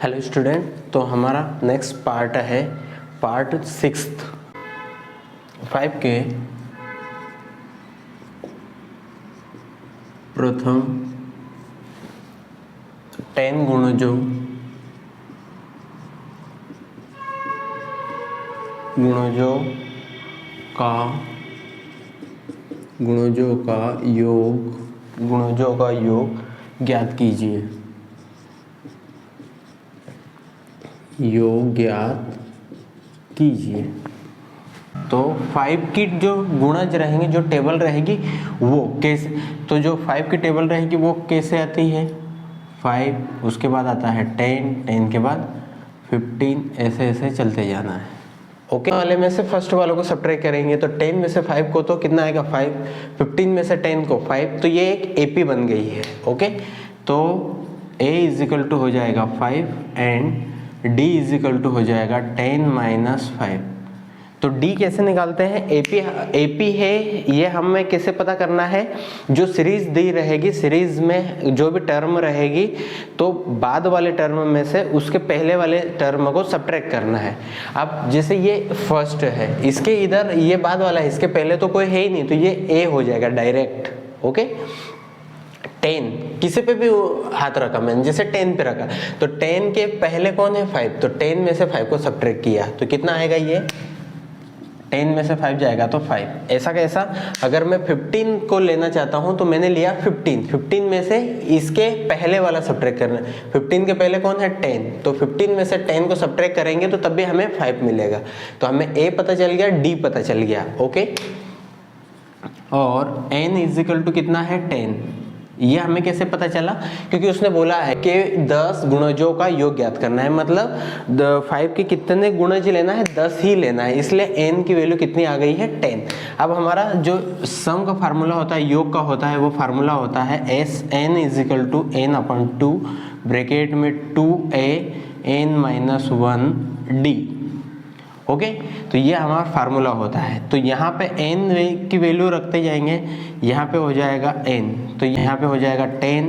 Hello student, तो हमारा next part है पार्ट 6 5 के प्रथम 10 गुणजों का योग ज्ञात कीजिए। योग ज्ञात कीजिए। तो 5 की जो गुणज रहेंगे, जो टेबल रहेगी वो कैसे, तो जो 5 की टेबल रहेगी वो कैसे आती है, 5 उसके बाद आता है 10 के बाद 15, ऐसे ऐसे चलते जाना है। ओके वाले में से फर्स्ट वालों को सब्ट्रैक्ट करेंगे तो 10 में से 5 को तो कितना आएगा 5, 15 में से 10 को 5, तो ये एक एपी बन गई है। ओके, तो a इजिकल टू हो जाएगा 5 एंड d इजिकल टू हो जाएगा 10 - 5। तो d कैसे निकालते हैं, एपी है ये हमें कैसे पता करना है, जो सीरीज दी रहेगी, सीरीज में जो भी टर्म रहेगी तो बाद वाले टर्म में से उसके पहले वाले टर्म को सब्ट्रैक्ट करना है। अब जैसे ये फर्स्ट है, इसके इधर ये बाद वाला है, इसके पहले तो कोई है ही नहीं, तो ये a हो जाएगा डायरेक्ट। ओके, 10 किसी पे भी हाथ रखा मैंने, जैसे 10 पे रखा तो 10 के पहले कौन है 5, तो 10 में से 5 को सब्ट्रैक्ट किया तो कितना आएगा, ये 10 में से 5 जाएगा तो 5। ऐसा कैसा, अगर मैं 15 को लेना चाहता हूं तो मैंने लिया 15 में से इसके पहले वाला सब्ट्रैक्ट करना है। 15 के पहले कौन है 10, तो 15 में से 10 को सब्ट्रैक्ट करेंगे तो तब भी हमें 5 मिलेगा। तो हमें a पता चल गया, d पता चल गया। ओके, और n इजिकल टू कितना है 10, ये हमें कैसे पता चला, क्योंकि उसने बोला है कि 10 गुणजों का योग ज्ञात करना है, मतलब 5 के कितने गुणज लेना है, 10 ही लेना है, इसलिए n की वैल्यू कितनी आ गई है 10। अब हमारा जो सम का फार्मूला होता है, योग का होता है, वो फार्मूला होता है Sn is equal to n/2 bracket में 2a n - 1d। ओके, तो ये हमारा फार्मूला होता है। तो यहाँ पे n की वैल्यू रखते जाएंगे, यहाँ पे हो जाएगा n, तो यहाँ पे हो जाएगा 10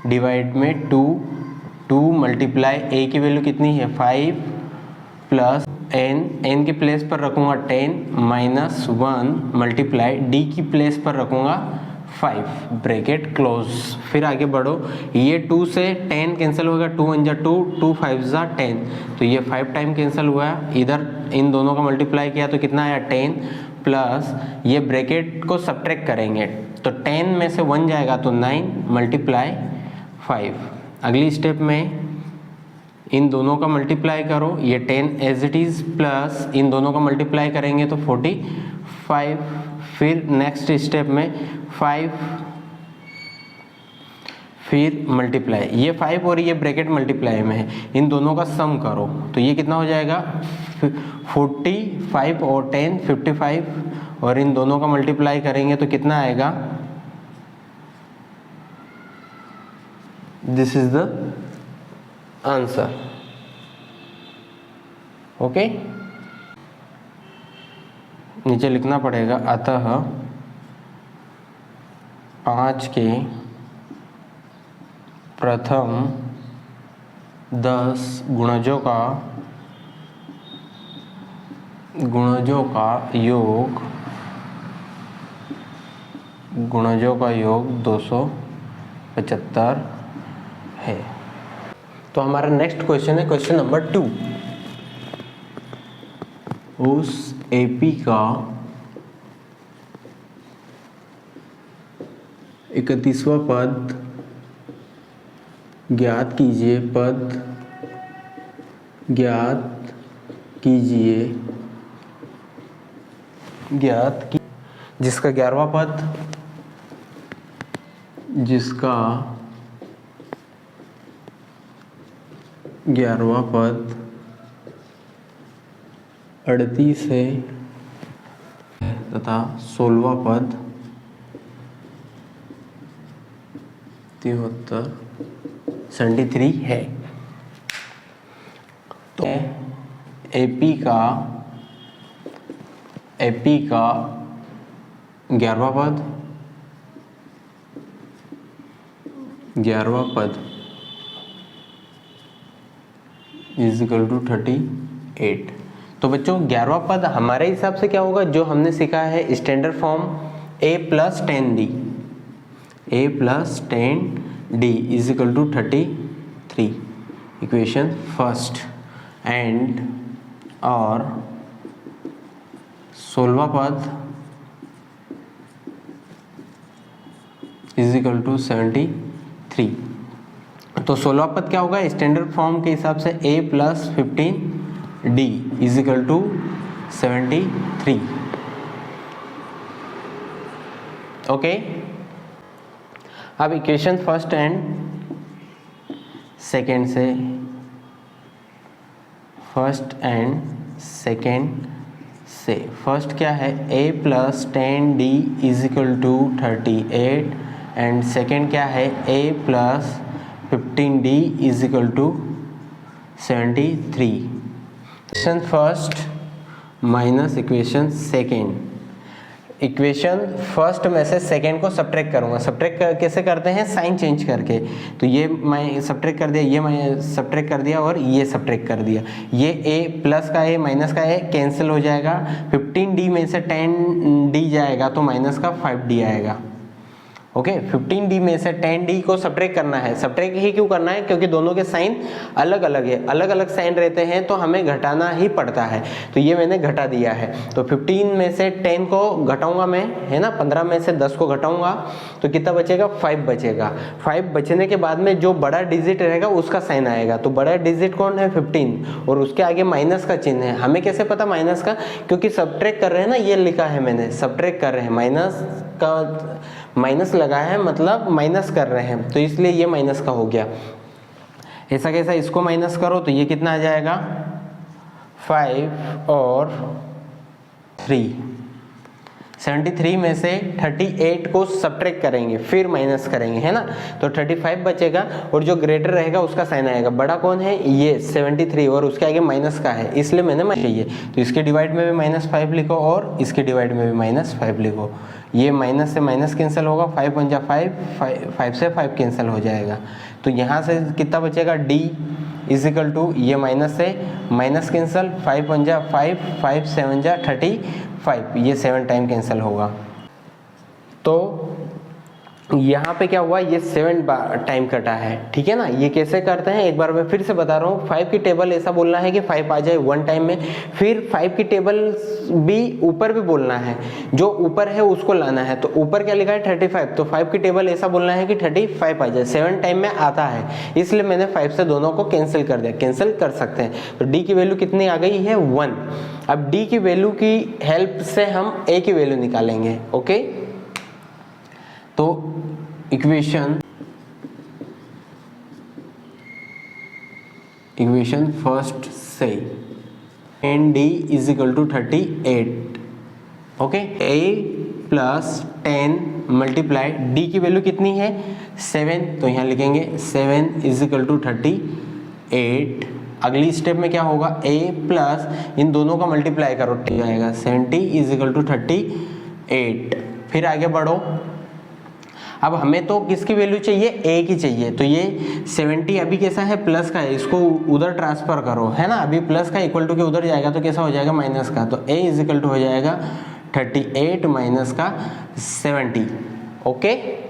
डिवाइड में 2 मल्टीप्लाई a की वैल्यू कितनी है 5 प्लस n के प्लेस पर रखूँगा 10 - 1 मल्टीप्लाई d की प्लेस पर रखूँगा 5 ब्रैकेट क्लोज। फिर आगे बढ़ो, ये 2 से 10 कैंसिल होगा, 2 1 जा 2, 2 5 जा 10, तो ये 5 टाइम कैंसिल हुआ। इधर इन दोनों का मल्टीप्लाई किया तो कितना आया 10 प्लस ये ब्रैकेट को सब्ट्रैक्ट करेंगे तो 10 में से 1 जाएगा तो 9 मल्टीप्लाई 5। अगली स्टेप में इन दोनों का मल्टीप्लाई करो, ये 10 एज इट इज प्लस इन दोनों का मल्टीप्लाई करेंगे तो 45। फिर नेक्स्ट स्टेप में 5 फिर मल्टीप्लाई, ये 5 और ये ब्रैकेट मल्टीप्लाई में है, इन दोनों का सम करो तो ये कितना हो जाएगा 45 और 10 55, और इन दोनों का मल्टीप्लाई करेंगे तो कितना आएगा, this is the answer. Okay, नीचे लिखना पड़ेगा, अतः 5 के प्रथम 10 गुणजों का योग 275 है। तो हमारा नेक्स्ट क्वेश्चन है क्वेश्चन नंबर 2। उस एपी का 31वां पद ज्ञात कीजिए जिसका 11वां पद 38 है तथा 16वां पद 73 है। तो एपी का 11वां पद इज इक्वल टू 38। तो बच्चों 11वां पद हमारे हिसाब से क्या होगा, जो हमने सीखा है standard form a plus 10d, a plus 10d is equal to 33, equation first. And और 16वां पद इज इक्वल टू 73। तो 16वां पद क्या होगा, स्टैंडर्ड फॉर्म के हिसाब से a plus 15d is equal to 73। Okay, अब इक्वेशन फर्स्ट एंड सेकेंड से, फर्स्ट एंड सेकेंड से, फर्स्ट क्या है a plus 10d is equal to 38 and second क्या है a plus 15d is equal to 73। Equation first minus equation second. Equation first में से second को सब्ट्रैक्ट करूंगा। सब्ट्रैक्ट कैसे करते हैं, साइन चेंज करके। तो ये मैं सब्ट्रैक्ट कर दिया, ये मैं सब्ट्रैक्ट कर दिया और ये सब्ट्रैक्ट कर दिया। ये a प्लस का a माइनस का a कैंसिल हो जाएगा। 15d में से 10d जाएगा तो माइनस का 5d आएगा। ओके, 15d में से 10d को सब्ट्रैक्ट करना है। सब्ट्रैक्ट ही क्यों करना है, क्योंकि दोनों के साइन अलग अलग है, अलग अलग साइन रहते हैं तो हमें घटाना ही पड़ता है। तो ये मैंने घटा दिया है। तो 15 में से 10 को घटाऊंगा मैं, है ना, 15 में से 10 को घटाऊंगा तो कितना बचेगा, 5 बचेगा। 5 बचने के बाद में जो बड़ा डिजिट रहेगा उसका साइन आएगा। तो बड़ा डिजिट कौन है, 15, और उसके आगे माइनस का चिन्ह है। हमें कैसे पता माइनस का, क्योंकि सब्ट्रैक्ट कर रहे हैं ना, ये लिखा है मैंने, सब्ट्रैक्ट कर रहे हैं, माइनस का माइनस लगा है मतलब माइनस कर रहे हैं, तो इसलिए ये माइनस का हो गया। ऐसा कैसा, इसको माइनस करो तो ये कितना आ जाएगा, 5 और 3। 73 में से 38 को सब्ट्रैक्ट करेंगे फिर माइनस करेंगे, है ना, तो 35 बचेगा और जो ग्रेटर रहेगा उसका साइन आएगा। बड़ा कौन है, ये 73 और उसके आगे माइनस का है, इसलिए मैंने चाहिए। तो इसके डिवाइड में भी -5 लिखो और इसके डिवाइड में भी -5 लिखो। ये माइनस से माइनस कैंसिल होगा, 5 × 5, 5 से 5 कैंसिल हो जाएगा। तो यहाँ से कितना बचेगा, d इज इक्वल टू, ये माइनस से माइनस कैंसिल, 5 × 5, 5 × 7 = 35, ये 7 टाइम कैंसिल होगा। तो यहाँ पे क्या हुआ, ये 7 टाइम कटा है, ठीक है ना। ये कैसे करते हैं एक बार मैं फिर से बता रहा हूँ। 5 की टेबल ऐसा बोलना है कि 5 आ जाए 1 टाइम में, फिर 5 की टेबल भी ऊपर भी बोलना है, जो ऊपर है उसको लाना है। तो ऊपर क्या लिखा है, 35, तो 5 की टेबल ऐसा बोलना है कि 35 आ जाए, 7 टाइम में आता है, इसलिए मैंने 5 से दोनों को कैंसिल कर दिया। कैंसिल कर सकते हैं। तो d की वैल्यू कितनी आ गई है, 1। अब d की वैल्यू की हेल्प से हम a की वैल्यू निकालेंगे। ओके, तो इक्वेशन फर्स्ट से d is equal to 38। Okay, a plus 10 multiply d की वैल्यू कितनी है, 7, तो यहाँ लिखेंगे 7 इज इक्वल टू 38। अगली स्टेप में क्या होगा, a प्लस इन दोनों का मल्टीप्लाई करो, ठीक आएगा, 70 इज इक्वल टू 38। फिर आगे बढ़ो। अब हमें तो किसकी वैल्यू चाहिए, a की चाहिए। तो ये 70 अभी कैसा है, प्लस का है, इसको उधर ट्रांसफर करो, है ना। अभी प्लस का इक्वल टू के उधर जाएगा तो कैसा हो जाएगा, माइनस का। तो a इज इक्वल टू हो जाएगा 38 माइनस का 70। ओके,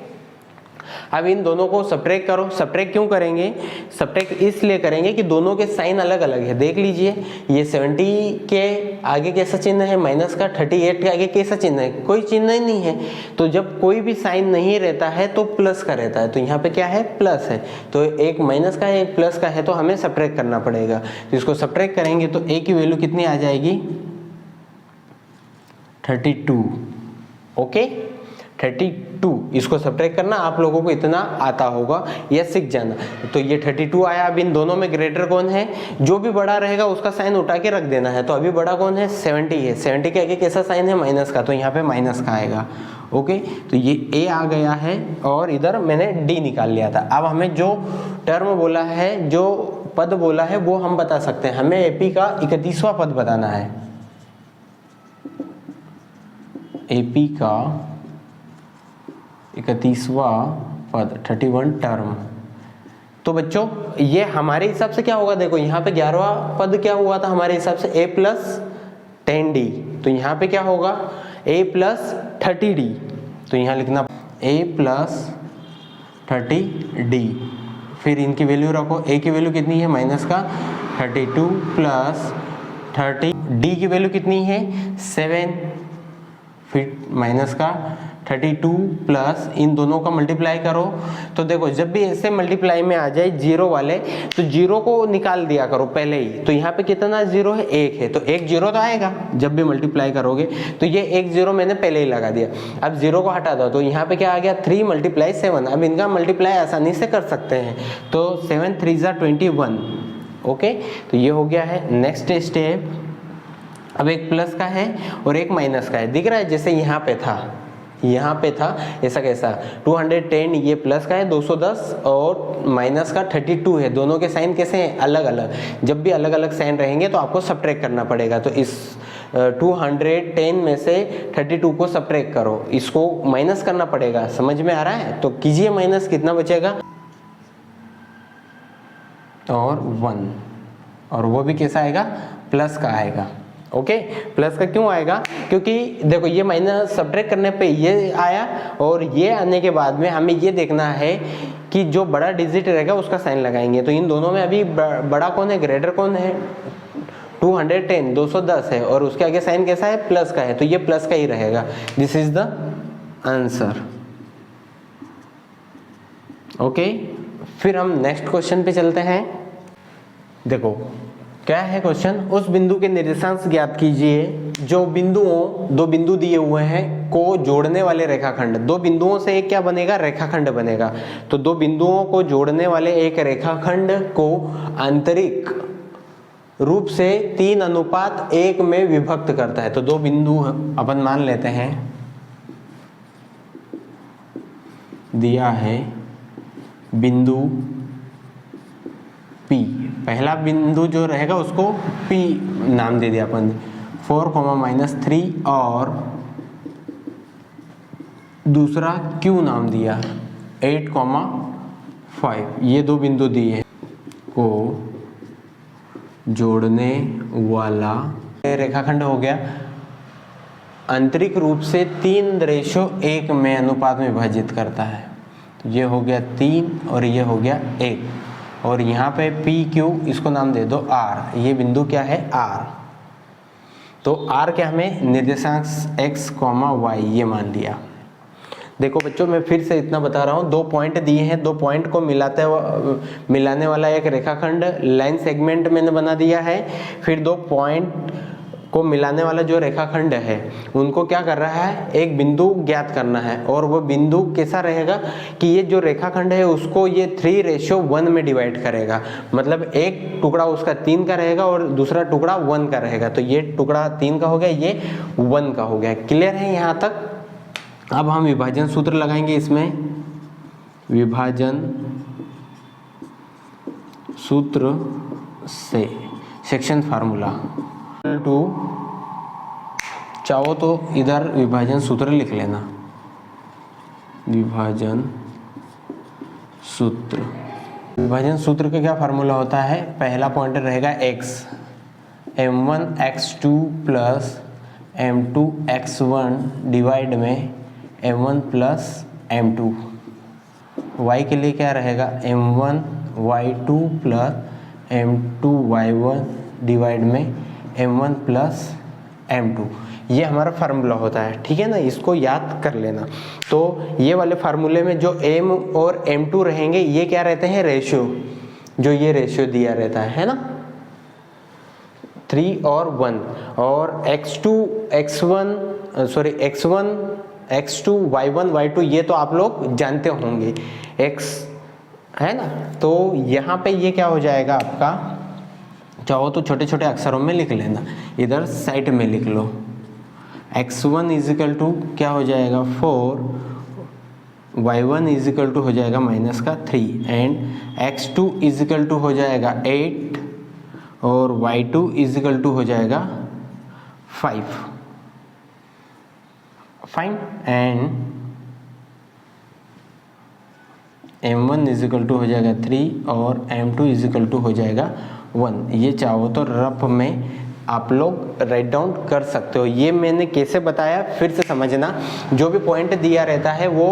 अब इन दोनों को सब्ट्रैक्ट करो। सब्ट्रैक्ट क्यों करेंगे, सब्ट्रैक्ट इसलिए करेंगे कि दोनों के साइन अलग अलग है। देख लीजिए, ये 70 के आगे कैसा चिन्ह है, माइनस का, 38 के आगे कैसा चिन्ह है, कोई चिन्ह ही नहीं है। तो जब कोई भी साइन नहीं रहता है तो प्लस का रहता है। तो यहाँ पे क्या है, प्लस है, तो एक माइनस का है एक प्लस का है, तो हमें सब्ट्रैक्ट करना पड़ेगा। तो इसको सब्ट्रैक्ट करेंगे तो a की वैल्यू कितनी आ जाएगी, 32। ओके, 32, इसको सब्ट्रैक्ट करना आप लोगों को इतना आता होगा या सीख जाना। तो ये 32 आया। अब इन दोनों में ग्रेटर कौन है, जो भी बड़ा रहेगा उसका साइन उठा के रख देना है। तो अभी बड़ा कौन है, 70 है। 70 के आगे कैसा साइन है, माइनस का, तो यहाँ पे माइनस का आएगा। ओके, तो ये a आ गया है और इधर मैंने d निकाल लिया था। अब हमें जो टर्म बोला है, जो पद बोला है वो हम बता सकते हैं। हमें AP का 31वां पद बताना है। AP का 31वां पद, 31 टर्म, तो बच्चों ये हमारे हिसाब से क्या होगा, देखो यहाँ पे 11वां पद क्या हुआ था हमारे हिसाब से a प्लस 10d, तो यहाँ पे क्या होगा a प्लस 30d, तो यहाँ लिखना a प्लस 30d। फिर इनकी वैल्यू रखो, a की वैल्यू कितनी है माइनस का 32 प्लस 30, d की वैल्यू कितनी है 7, फिर माइनस का 32 प्लस इन दोनों का मल्टीप्लाई करो। तो देखो जब भी ऐसे मल्टीप्लाई में आ जाए जीरो वाले तो जीरो को निकाल दिया करो पहले ही। तो यहाँ पे कितना जीरो है, एक है, तो एक जीरो तो आएगा जब भी मल्टीप्लाई करोगे। तो ये एक जीरो मैंने पहले ही लगा दिया। अब जीरो को हटा दो तो यहाँ पे क्या आ गया 3 मल्टीप्लाई 7। अब इनका मल्टीप्लाई आसानी से कर सकते हैं, तो 7 3 जा 21। ओके, तो ये हो गया है। नेक्स्ट स्टेप, अब एक प्लस का है और एक माइनस का है, दिख रहा है जैसे यहाँ पे था, यहाँ पे था ऐसा कैसा 210 ये प्लस का है 210 और माइनस का 32 है। दोनों के साइन कैसे हैं, अलग अलग। जब भी अलग अलग साइन रहेंगे तो आपको सब्ट्रैक्ट करना पड़ेगा। तो इस 210 में से 32 को सब्ट्रैक्ट करो, इसको माइनस करना पड़ेगा। समझ में आ रहा है? तो कीजिए माइनस, कितना बचेगा और 1, और वो भी कैसा आएगा प्लस का आएगा। ओके, प्लस का क्यों आएगा, क्योंकि देखो ये माइनस सब्ट्रैक्ट करने पे ये आया और ये आने के बाद में हमें ये देखना है कि जो बड़ा डिजिट रहेगा उसका साइन लगाएंगे। तो इन दोनों में अभी बड़ा कौन है, ग्रेटर कौन है, 210 210 है और उसके आगे साइन कैसा है प्लस का है, तो ये प्लस का ही रहेगा। This is the answer. Okay, फिर हम नेक्स्ट क्वेश्चन पे चलते हैं। देखो क्या है क्वेश्चन, उस बिंदु के निर्देशांक ज्ञात कीजिए जो बिंदुओं, दो बिंदु दिए हुए हैं, को जोड़ने वाले रेखाखंड। दो बिंदुओं से एक क्या बनेगा, रेखाखंड बनेगा। तो दो बिंदुओं को जोड़ने वाले एक रेखाखंड को आंतरिक रूप से 3:1 में विभक्त करता है। तो दो बिंदु अपन मान लेते हैं, दिया है बिंदु P, पहला बिंदु जो रहेगा उसको P नाम दे दिया अपन, 4,-3 और दूसरा Q नाम दिया 8,5। ये दो बिंदु दिए को जोड़ने वाला रेखाखंड हो गया, आंतरिक रूप से 3:1 में अनुपात में विभाजित करता है। तो ये हो गया 3 और ये हो गया 1, और यहाँ पे PQ इसको नाम दे दो R। ये बिंदु क्या है R, तो R क्या हमें निर्देशांक x, y ये मान लिया। देखो बच्चों मैं फिर से इतना बता रहा हूँ, दो पॉइंट दिए हैं, दो पॉइंट को मिलाने वाला एक रेखाखंड लाइन सेगमेंट मैंने बना दिया है। फिर दो पॉइंट को मिलाने वाला जो रेखाखंड है उनको क्या कर रहा है, एक बिंदु ज्ञात करना है। और वो बिंदु कैसा रहेगा कि ये जो रेखाखंड है उसको ये 3:1 में डिवाइड करेगा। मतलब एक टुकड़ा उसका 3 का रहेगा और दूसरा टुकड़ा 1 का रहेगा। तो ये टुकड़ा 3 का हो गया, ये 1 का हो गया। क्लियर है यहाँ तक? अब हम विभाजन सूत्र लगाएंगे इसमें। विभाजन सूत्र से सेक्शन फार्मूला टू, चाहो तो इधर विभाजन सूत्र लिख लेना। विभाजन सूत्र, विभाजन सूत्र का क्या फार्मूला होता है, पहला पॉइंट रहेगा x, m1 x2 plus m2 x1 divide में m1 प्लस m2। y के लिए क्या रहेगा, m1 y2 plus m2 y1 divide में m1 प्लस m2। ये हमारा फार्मूला होता है, ठीक है ना, इसको याद कर लेना। तो ये वाले फार्मूले में जो m और m2 रहेंगे ये क्या रहते हैं, रेशियो, जो ये रेशियो दिया रहता है ना, 3 और 1। और x2 x1 sorry x1 x2 y1 y2 ये तो आप लोग जानते होंगे, x है ना। तो यहाँ पे ये क्या हो जाएगा आपका, चाहो तो छोटे छोटे अक्षरों में लिख लेना, इधर साइड में लिख लो। x1 इजिकल टू क्या हो जाएगा 4, y1 इजिकल टू हो जाएगा माइनस का 3 एंड x2 इजिकल टू हो जाएगा 8 और y2 इजिकल टू हो जाएगा 5। Fine, and m1 is equal to हो जाएगा 3 और m2 इज इक्वल टू हो जाएगा 1। ये चाहो तो रफ में आप लोग राइट डाउन कर सकते हो। ये मैंने कैसे बताया फिर से समझना, जो भी पॉइंट दिया रहता है वो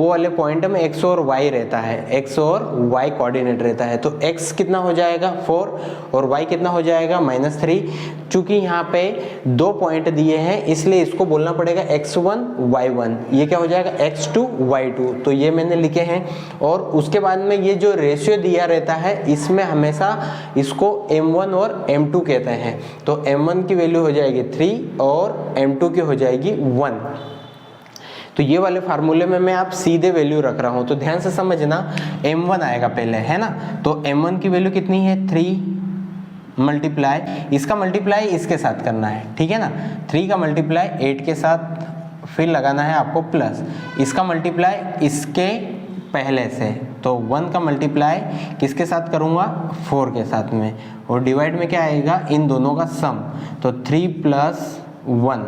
वाले पॉइंट में x और y रहता है, x और y कोऑर्डिनेट रहता है। तो x कितना हो जाएगा 4 और y कितना हो जाएगा -3। चूंकि यहाँ पे 2 पॉइंट दिए हैं इसलिए इसको बोलना पड़ेगा x1 y1, ये क्या हो जाएगा x2 y2। तो ये मैंने लिखे हैं। और उसके बाद में ये जो रेशियो दिया रहता है इसमें हमेशा इसको m1 और m2 कहते हैं। तो m1 की वैल्यू हो जाएगी 3 और m2 की हो जाएगी 1। तो ये वाले फार्मूले में मैं आप सीधे वैल्यू रख रहा हूं, तो ध्यान से समझना। m1 आएगा पहले, है ना। तो m1 की वैल्यू कितनी है 3 मल्टीप्लाई, इसका मल्टीप्लाई इसके साथ करना है, ठीक है ना। 3 का मल्टीप्लाई 8 के साथ फिर लगाना है आपको प्लस, इसका मल्टीप्लाई इसके पहले से, तो 1 का मल्टीप्लाई किसके साथ करूँगा 4 के साथ में, और डिवाइड में क्या आएगा इन दोनों का सम। तो 3 + 1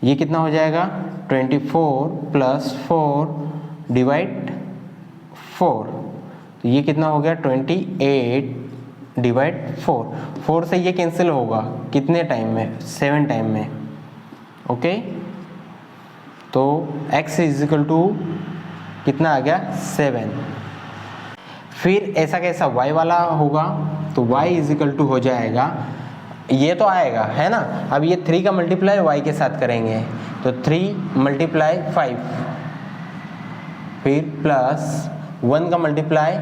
ये कितना हो जाएगा 24 + 4 डिवाइड 4, तो ये कितना हो गया 28 डिवाइड 4 से ये कैंसिल होगा कितने टाइम में 7 टाइम में। ओके, तो x इज इक्वल टू कितना आ गया 7। फिर ऐसा कैसा y वाला होगा, तो y इज इक्वल टू हो जाएगा, ये तो आएगा है ना। अब ये 3 का मल्टीप्लाई y के साथ करेंगे, तो 3 × 5 फिर प्लस 1 का मल्टीप्लाई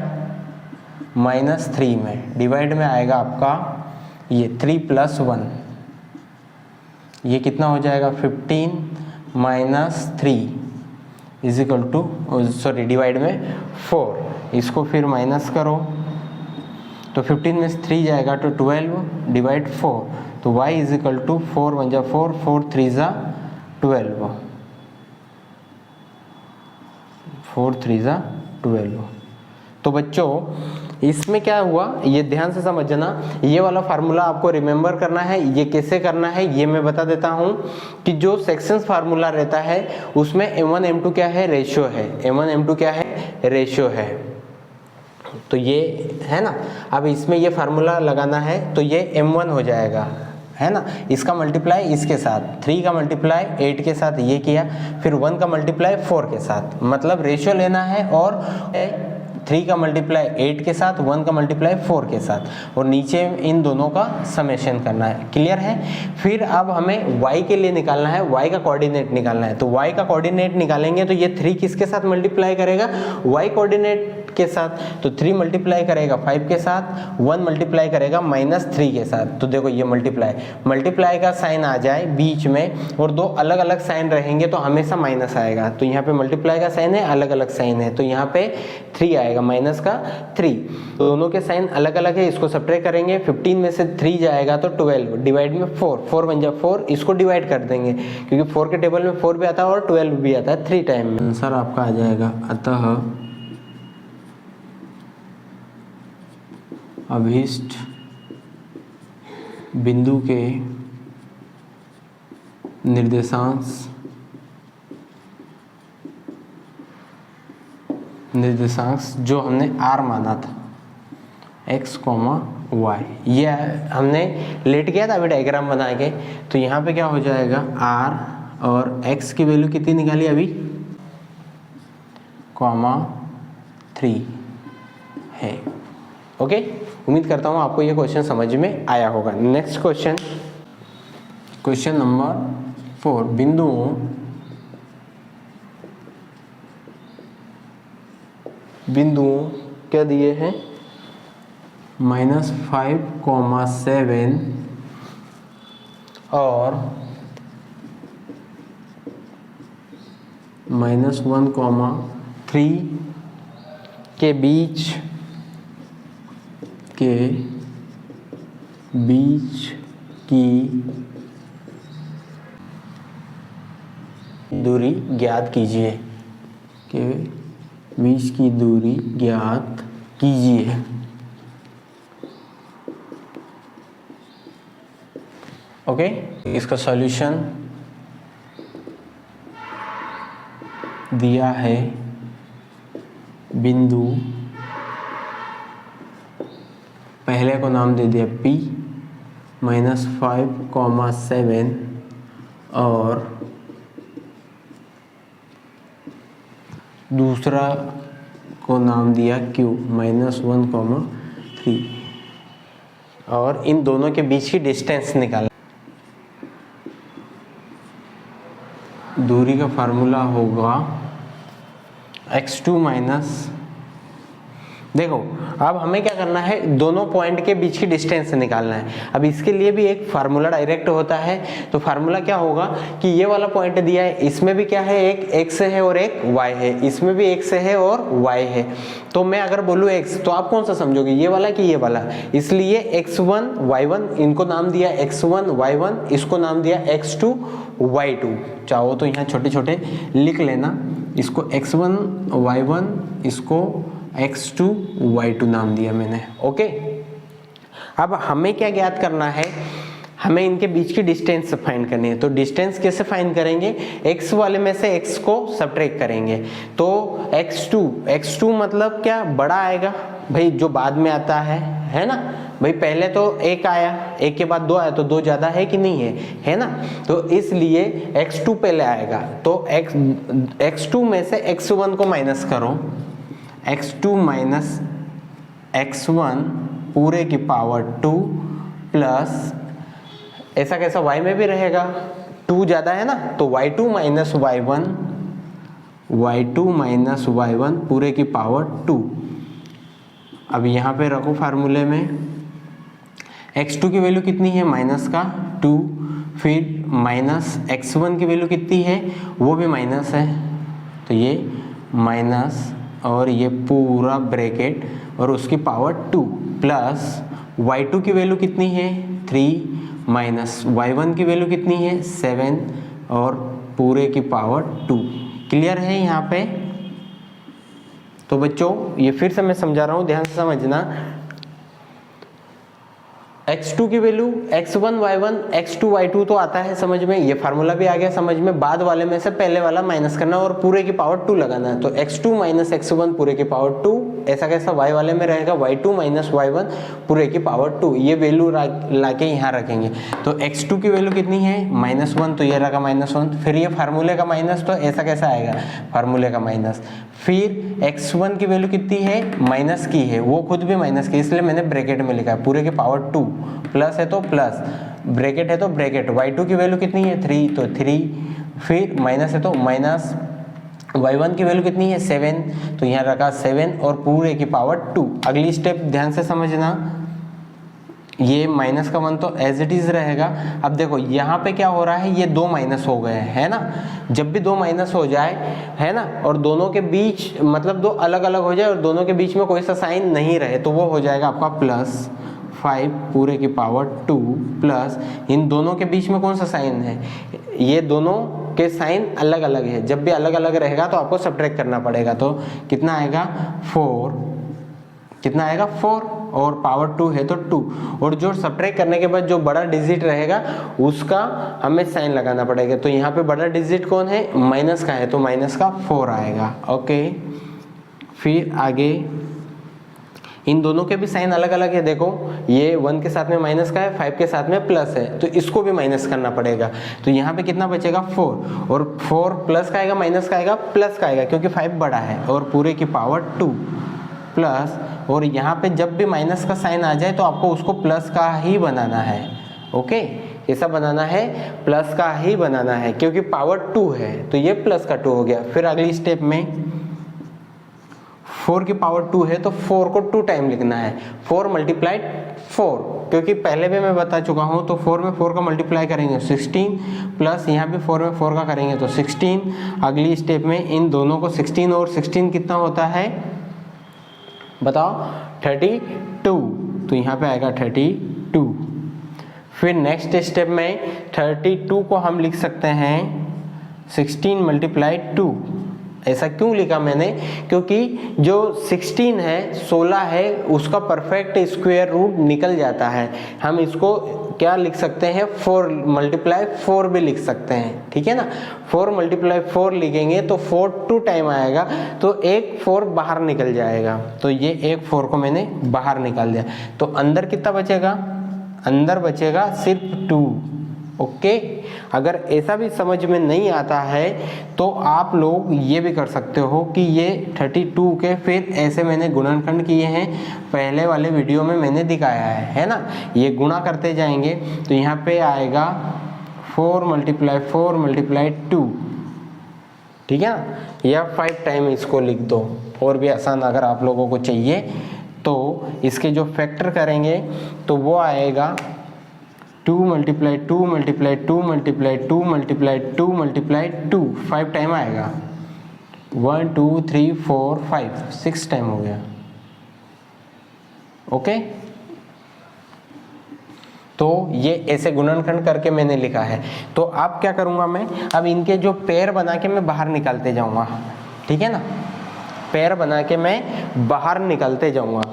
-3 में, डिवाइड में आएगा आपका ये 3 + 1, ये कितना हो जाएगा 15 - 3 is equal to, sorry divide में 4, इसको फिर माइनस करो, तो 15 में से 3 जाएगा तो 12 डिवाइड 4, तो y इज इक्वल टू 4 × 1 = 4, 4 × 3 = 12, 4 × 3 = 12। तो बच्चों इसमें क्या हुआ ये ध्यान से समझना। ये वाला फार्मूला आपको रिमेंबर करना है, ये कैसे करना है ये मैं बता देता हूँ कि जो सेक्शंस फार्मूला रहता है उसमें m1 m2 क्या है रेशियो है, m1 m2 क्या है रेशियो है। तो ये है ना, अब इसमें ये फार्मूला लगाना है तो ये m1 हो जाएगा, है ना। इसका मल्टीप्लाई इसके साथ, 3 का मल्टीप्लाई 8 के साथ ये किया, फिर 1 का मल्टीप्लाई 4 के साथ, मतलब रेशियो लेना है, और 3 का मल्टीप्लाई 8 के साथ, 1 का मल्टीप्लाई 4 के साथ, और नीचे इन दोनों का समेशन करना है। क्लियर है। फिर अब हमें y के लिए निकालना है, y का कोऑर्डिनेट निकालना है। तो y का कोऑर्डिनेट निकालेंगे तो ये 3 किसके साथ मल्टीप्लाई करेगा y कोऑर्डिनेट के साथ, तो 3 मल्टीप्लाई करेगा 5 के साथ, 1 मल्टीप्लाई करेगा -3 के साथ। तो देखो ये मल्टीप्लाई का साइन आ जाए बीच में और दो अलग अलग साइन रहेंगे तो हमेशा माइनस आएगा। तो यहाँ पे मल्टीप्लाई का साइन है, अलग अलग साइन है, तो यहाँ पे 3 आएगा माइनस का 3, तो दोनों के साइन अलग अलग है, इसको सब्ट्रैक्ट करेंगे। 15 में से 3 जाएगा तो 12 डिवाइड में 4, 4 × 1 = 4, इसको डिवाइड कर देंगे क्योंकि 4 के टेबल में 4 भी आता है और 12 भी आता है 3 टाइम में। आंसर आपका आ जाएगा। अतः अभीष्ट बिंदु के निर्देशांक जो हमने r माना था x, y, ये हमने लेट किया था अभी डायग्राम बना के। तो यहाँ पे क्या हो जाएगा r और x की वैल्यू कितनी निकाली अभी 3 है। ओके, उम्मीद करता हूँ आपको ये क्वेश्चन समझ में आया होगा। नेक्स्ट क्वेश्चन नंबर 4, बिंदुओं क्या दिए हैं -5,7 और -1,3 के बीच की दूरी ज्ञात कीजिए, के बीच की दूरी ज्ञात कीजिए। ओके, इसका सॉल्यूशन दिया है बिंदु, पहले को नाम दे दिया P -5,7 और दूसरा को नाम दिया Q -1,3 और इन दोनों के बीच की डिस्टेंस निकाला। दूरी का फार्मूला होगा x2 माइनस, देखो अब हमें क्या करना है, दोनों पॉइंट के बीच की डिस्टेंस निकालना है। अब इसके लिए भी एक फार्मूला डायरेक्ट होता है, तो फार्मूला क्या होगा कि ये वाला पॉइंट दिया है, इसमें भी क्या है, एक x है और एक y है, इसमें भी x है और y है। तो मैं अगर बोलूँ x तो आप कौन सा समझोगे, ये वाला कि ये वाला, इसलिए x1 y1 इनको नाम दिया x1 y1, इसको नाम दिया x2 y2। चाहो तो यहाँ छोटे छोटे लिख लेना, इसको x1 y1, इसको x2 y2 नाम दिया मैंने। ओके, अब हमें क्या ज्ञात करना है, हमें इनके बीच की डिस्टेंस फाइंड करनी है। तो डिस्टेंस कैसे फाइंड करेंगे, x वाले में से x को सब्ट्रैक्ट करेंगे। तो x2 मतलब क्या, बड़ा आएगा भाई, जो बाद में आता है ना भाई। पहले तो एक आया, एक के बाद 2 आया, तो 2 ज्यादा है कि नहीं है ना। तो इसलिए x2 पहले आएगा। तो x2 में से x1 को माइनस करो, x2 माइनस x1 पूरे की पावर 2 प्लस, ऐसा कैसा y में भी रहेगा, 2 ज्यादा है ना, तो y2 माइनस y1 पूरे की पावर 2। अब यहाँ पे रखो फार्मूले में, x2 की वैल्यू कितनी है, माइनस का 2, फिर माइनस x1 की वैल्यू कितनी है, वो भी माइनस है, तो ये माइनस और ये पूरा ब्रैकेट और उसकी पावर 2 प्लस y2 की वैल्यू कितनी है 3 माइनस y1 की वैल्यू कितनी है 7 और पूरे की पावर 2। क्लियर है यहाँ पे। तो बच्चों ये फिर से मैं समझा रहा हूँ, ध्यान से समझना। x2 की value x1 y1 x2 y2 तो आता है समझ में, ये फार्मूला भी आ गया समझ में। बाद वाले में से पहले वाला माइनस करना और पूरे की पावर 2 लगाना है। तो x2 माइनस x1 पूरे की पावर 2, ऐसा कैसा y वाले में रहेगा y2 माइनस y1 पूरे की पावर 2। ये वैल्यू लाके यहाँ रखेंगे। तो x2 की वैल्यू कितनी है -1, तो ये रखा -1। फिर ये फार्मूले का माइनस, तो ऐसा कैसा आएगा फार्मूले का माइनस। फिर x1 की वैल्यू कितनी है, माइनस की है, वो खुद भी माइनस की, इसलिए मैंने ब्रैकेट में लिखा है पूरे की पावर 2, प्लस है तो प्लस, ब्रैकेट है तो ब्रैकेट। y2 की वैल्यू कितनी है 3, तो 3, फिर माइनस है तो माइनस, y1 की वैल्यू कितनी है 7, तो यहाँ रखा 7 और पूरे की पावर 2। अगली स्टेप ध्यान से समझना, ये माइनस का 1 तो एज इट इज रहेगा। अब देखो यहाँ पे क्या हो रहा है, ये 2 माइनस हो गए है ना। जब भी 2 माइनस हो जाए है ना, और दोनों के बीच मतलब 2 अलग अलग हो जाए और दोनों के बीच में कोई सा साइन नहीं रहे, तो वो हो जाएगा आपका +5 पूरे की पावर 2 प्लस, इन दोनों के बीच में कौन सा साइन है, ये दोनों के साइन अलग अलग है। जब भी अलग अलग रहेगा तो आपको सब्ट्रैक्ट करना पड़ेगा। तो कितना आएगा 4, कितना आएगा 4 और पावर 2 है तो 2, और जो सब्ट्रैक्ट करने के बाद जो बड़ा डिजिट रहेगा उसका हमें साइन लगाना पड़ेगा। तो यहाँ पे बड़ा डिजिट कौन है, माइनस का है, तो माइनस का 4 आएगा। ओके, फिर आगे इन दोनों के भी साइन अलग अलग है। देखो ये 1 के साथ में माइनस का है, 5 के साथ में प्लस है, तो इसको भी माइनस करना पड़ेगा। तो यहाँ पे कितना बचेगा 4, और 4 प्लस का आएगा माइनस का आएगा प्लस का आएगा, क्योंकि 5 बड़ा है, और पूरे की पावर 2 प्लस, और यहाँ पे जब भी माइनस का साइन आ जाए तो आपको उसको प्लस का ही बनाना है। ओके, कैसा बनाना है, प्लस का ही बनाना है, क्योंकि पावर 2 है तो ये प्लस का 2 हो गया। फिर अगली स्टेप में 4 की पावर 2 है तो 4 को 2 टाइम लिखना है, 4 मल्टीप्लाइड 4, क्योंकि पहले भी मैं बता चुका हूँ। तो 4 में 4 का मल्टीप्लाई करेंगे 16 प्लस यहाँ भी 4 में 4 का करेंगे तो 16। अगली स्टेप में इन दोनों को 16 और 16 कितना होता है बताओ 32, तो यहाँ पे आएगा 32। फिर नेक्स्ट स्टेप में 32 को हम लिख सकते हैं 16 मल्टीप्लाइड 2। ऐसा क्यों लिखा मैंने, क्योंकि जो 16 है 16 है उसका परफेक्ट स्क्वायर रूट निकल जाता है। हम इसको क्या लिख सकते हैं, 4 मल्टीप्लाई 4 भी लिख सकते हैं, ठीक है ना। 4 मल्टीप्लाई 4 लिखेंगे तो 4 2 टाइम आएगा, तो एक 4 बाहर निकल जाएगा, तो ये एक 4 को मैंने बाहर निकाल दिया। तो अंदर कितना बचेगा, अंदर बचेगा सिर्फ 2। ओके, अगर ऐसा भी समझ में नहीं आता है तो आप लोग ये भी कर सकते हो कि ये 32 के फिर ऐसे मैंने गुणनखंड किए हैं, पहले वाले वीडियो में मैंने दिखाया है ना। ये गुणा करते जाएंगे तो यहाँ पे आएगा 4 मल्टीप्लाई 4 मल्टीप्लाई 2, ठीक है ना, या 5 टाइम इसको लिख दो, और भी आसान अगर आप लोगों को चाहिए तो इसके जो फैक्टर करेंगे तो वो आएगा 2 multiply 2 multiply 2 multiply 2 multiply 2 multiply 2, 5 time आएगा। 1 2 3 4 5 6 टाइम हो गया। ओके, तो ये ऐसे गुणनखंड करके मैंने लिखा है। तो अब क्या करूंगा मैं, अब इनके जो पेयर बना के मैं बाहर निकालते जाऊंगा, ठीक है ना, पेयर बना के मैं बाहर निकालते जाऊंगा।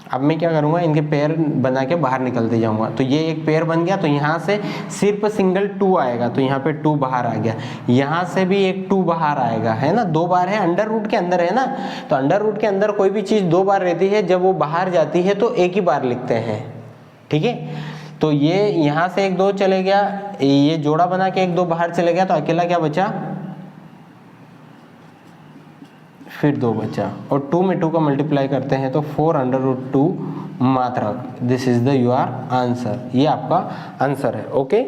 अब मैं क्या करूंगा, इनके पेयर बना के बाहर निकलते जाऊंगा। तो ये एक पेयर बन गया, तो यहाँ से सिर्फ सिंगल 2 आएगा, तो यहाँ पे 2 बाहर आ गया। यहाँ से भी एक 2 बाहर आएगा, है ना, 2 बार है, अंडर रूट के अंदर है ना। तो अंडर रूट के अंदर कोई भी चीज़ 2 बार रहती है, जब वो बाहर जाती है तो एक ही बार लिखते हैं, ठीक है। तो ये यहाँ से एक 2 चले गया, ये जोड़ा बना के एक 2 बाहर चले गया, तो अकेला क्या बचा, फिर 2 बचा, और 2 में 2 का मल्टीप्लाई करते हैं तो 4 अंडर रूट 2 मात्रक। This is the your answer, ये आपका आंसर है। ओके।